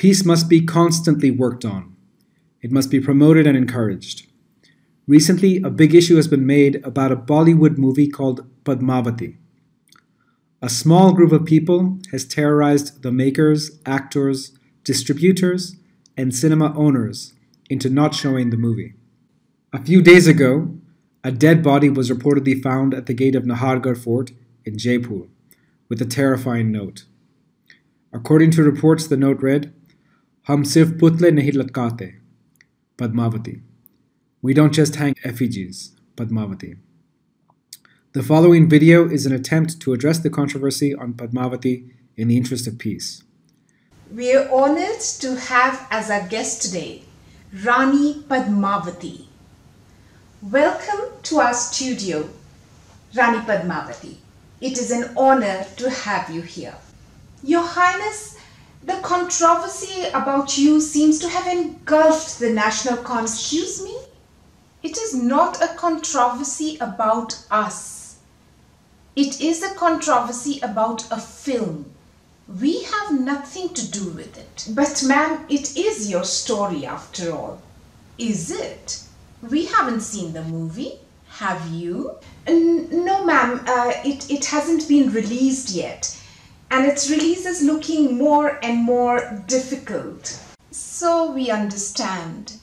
peace must be constantly worked on. It must be promoted and encouraged. Recently, a big issue has been made about a Bollywood movie called Padmavati. A small group of people has terrorized the makers, actors, distributors, and cinema owners into not showing the movie. A few days ago, a dead body was reportedly found at the gate of Nahargarh Fort in Jaipur, with a terrifying note. According to reports, the note read, "Hum sirf putle nahi latkate, Padmavati." We don't just hang effigies, Padmavati. The following video is an attempt to address the controversy on Padmavati in the interest of peace. We are honored to have as our guest today, Rani Padmavati. Welcome to our studio, Rani Padmavati. It is an honor to have you here. Your Highness, the controversy about you seems to have engulfed the national Excuse me? It is not a controversy about us. It is a controversy about a film. We have nothing to do with it. But ma'am, it is your story after all. Is it? We haven't seen the movie. Have you? No ma'am, it hasn't been released yet. And its release is looking more and more difficult. So we understand.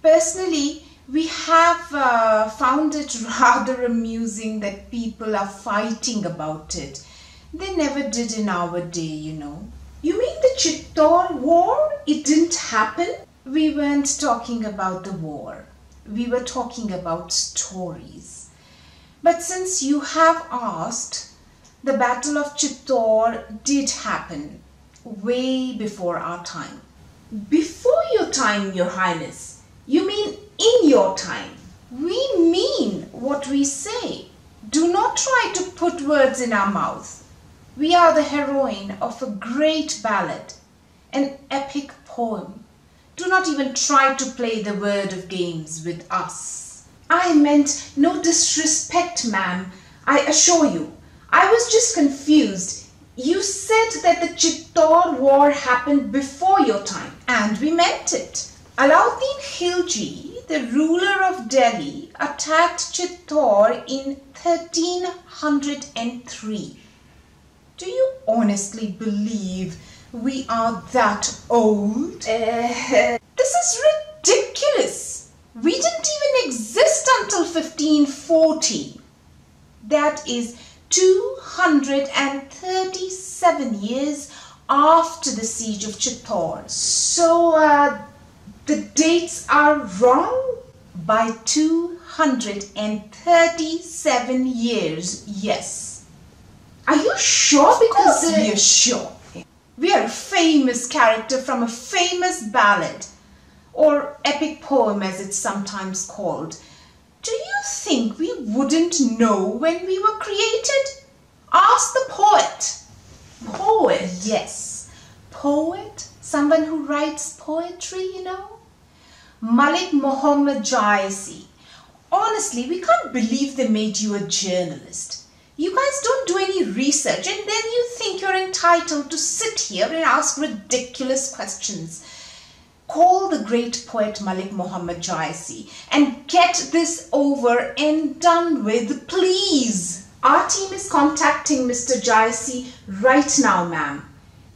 Personally, we have found it rather amusing that people are fighting about it. They never did in our day, you know. You mean the Chittor war? It didn't happen? We weren't talking about the war. We were talking about stories. But since you have asked, the Battle of Chittor did happen way before our time. Before your time, Your Highness? You mean in your time? We mean what we say. Do not try to put words in our mouth. We are the heroine of a great ballad, an epic poem. Do not even try to play the word of games with us. I meant no disrespect, ma'am. I assure you. I was just confused. You said that the Chittor war happened before your time, and we meant it. Allauddin Khilji, the ruler of Delhi, attacked Chittor in 1303. Do you honestly believe we are that old? This is ridiculous. We didn't even exist until 1540. That is 237 years after the siege of Chittor. So, the dates are wrong? By 237 years, yes. Are you sure? Because we are sure. We are a famous character from a famous ballad, or epic poem as it's sometimes called. Do you think we wouldn't know when we were created? Ask the poet. Poet? Yes. Poet? Someone who writes poetry, you know? Malik Muhammad Jaisi. Honestly, we can't believe they made you a journalist. You guys don't do any research and then you think you're entitled to sit here and ask ridiculous questions. Call the great poet Malik Muhammad Jaisi and get this over and done with, please. Our team is contacting Mr. Jaisi right now, ma'am.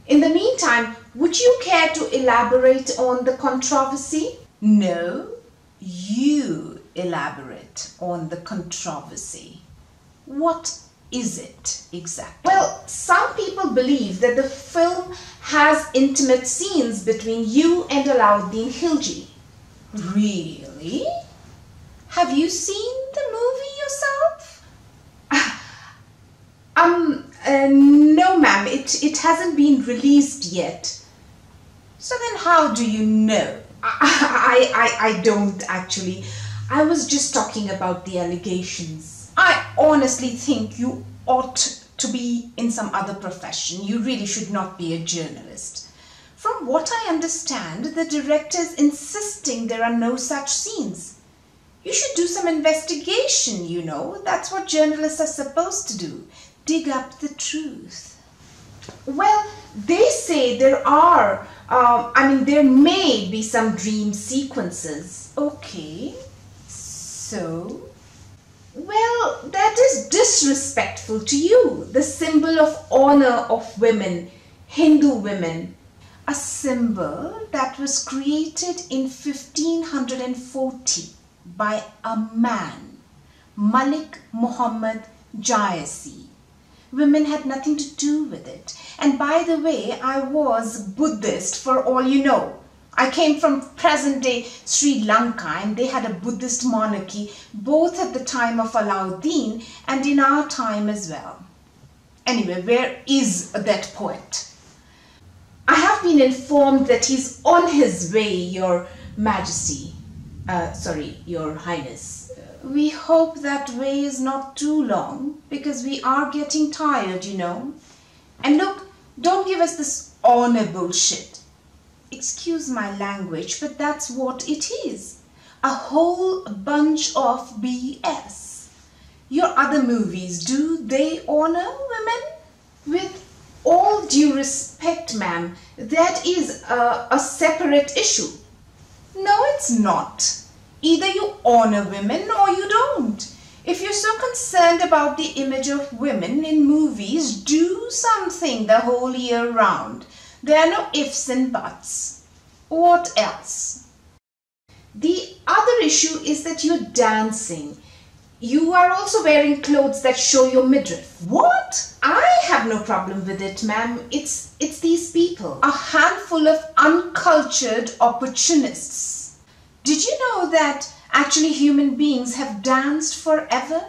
In the meantime, would you care to elaborate on the controversy? No, you elaborate on the controversy. What is it exactly? Well, some people believe that the film has intimate scenes between you and Allauddin Khilji. Really? Have you seen the movie yourself? No ma'am, it hasn't been released yet. So then how do you know? I don't actually. I was just talking about the allegations. I honestly think you ought to be in some other profession. You really should not be a journalist. From what I understand, the director is insisting there are no such scenes. You should do some investigation, you know. That's what journalists are supposed to do. Dig up the truth. Well, they say there are There may be some dream sequences. Okay, so... Well, that is disrespectful to you, the symbol of honor of women, Hindu women. A symbol that was created in 1540 by a man, Malik Muhammad Jayasi. Women had nothing to do with it. And by the way, I was Buddhist for all you know. I came from present-day Sri Lanka and they had a Buddhist monarchy both at the time of Allauddin and in our time as well. Anyway, where is that poet? I have been informed that he's on his way, Your Majesty. Your Highness. We hope that way is not too long because we are getting tired, you know. And look, don't give us this honor bullshit. Excuse my language, but that's what it is. A whole bunch of BS. Your other movies, do they honor women? With all due respect, ma'am, that is a separate issue. No, it's not. Either you honor women or you don't. If you're so concerned about the image of women in movies, do something the whole year round. There are no ifs and buts. What else? The other issue is that you're dancing. You are also wearing clothes that show your midriff. What? I have no problem with it, ma'am. It's these people. A handful of uncultured opportunists. Did you know that actually human beings have danced forever?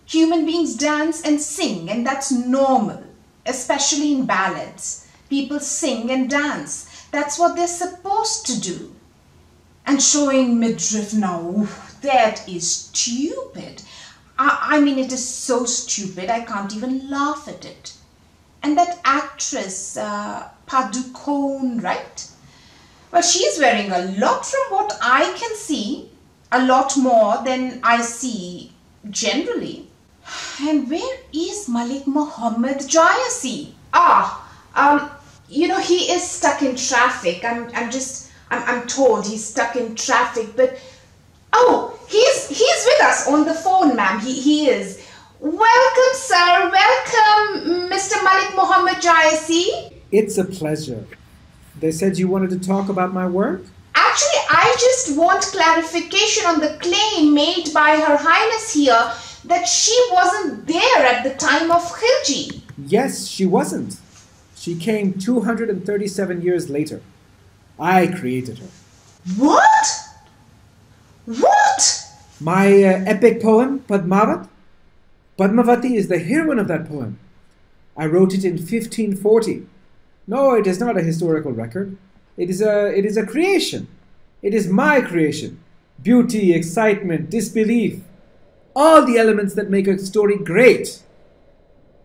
Human beings dance and sing, and that's normal, especially in ballads. People sing and dance. That's what they're supposed to do. And showing midriff now, that is stupid. It is so stupid, I can't even laugh at it. And that actress, Padukone, right? Well, she's wearing a lot from what I can see, a lot more than I see generally. And where is Malik Muhammad Jayasi? He is stuck in traffic. I'm told he's stuck in traffic, but oh, he's with us on the phone, ma'am. He is. Welcome, sir. Welcome, Mr. Malik Muhammad Jayasi. It's a pleasure. They said you wanted to talk about my work? Actually, I just want clarification on the claim made by Her Highness here that she wasn't there at the time of Khilji. Yes, she wasn't. She came 237 years later. I created her. What? What? My epic poem, Padmavati? Padmavati is the heroine of that poem. I wrote it in 1540. No, it is not a historical record. It is a creation. It is my creation. Beauty, excitement, disbelief. All the elements that make a story great.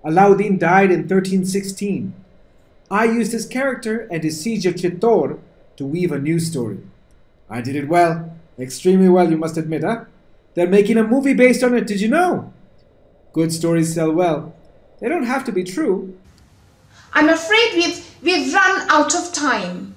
Allauddin died in 1316. I used his character and his siege of Chittor to weave a new story. I did it well. Extremely well, you must admit, huh? They're making a movie based on it, did you know? Good stories sell well. They don't have to be true. I'm afraid we've run out of time.